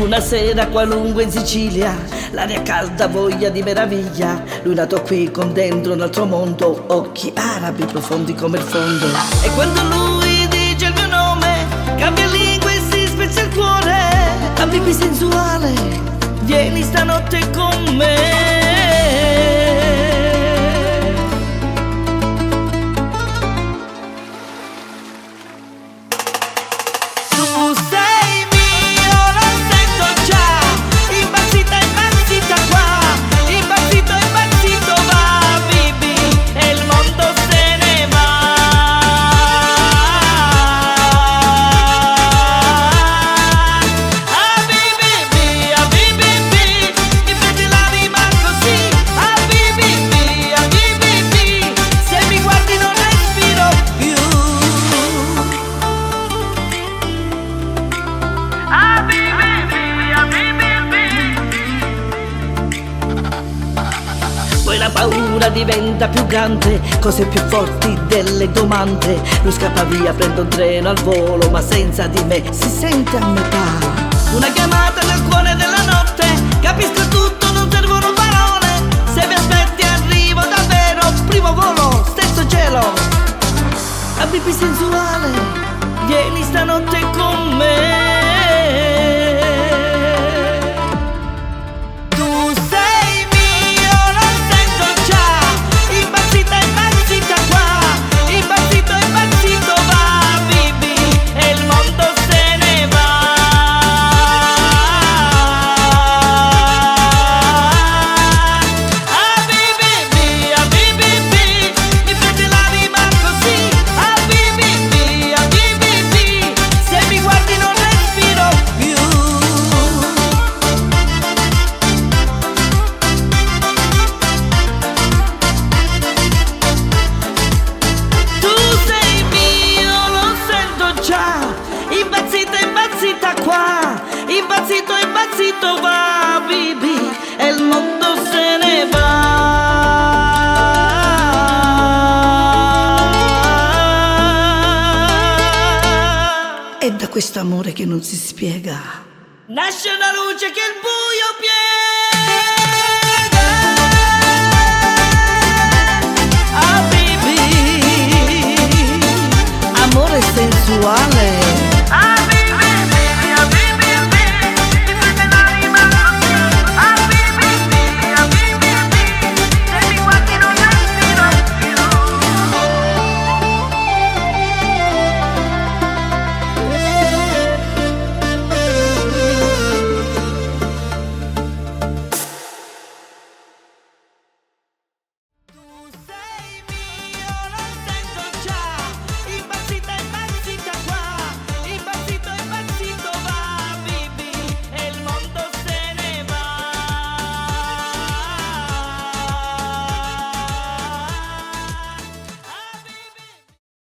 Una sera qualunque in Sicilia, l'aria calda, voglia di meraviglia. Lui nato qui con dentro un altro mondo, occhi arabi profondi come il fondo. E quando lui dice il mio nome, cambia lingua e si spezza il cuore. Habibi sensuale, vieni stanotte con me. Poi la paura diventa più grande, cose più forti delle domande. Lui scappa via, prende un treno al volo, ma senza di me si sente a metà. Una chiamata nel cuore della notte, capisco tutto, non servono parole. Se mi aspetti arrivo davvero, primo volo, stesso cielo. Habibi sensuale, vieni stanotte con me. Impazzito, impazzito va, Habibi, e il mondo se ne va. È da questo amore che non si spiega nasce una luce che il buio piega. Habibi, amore sensuale.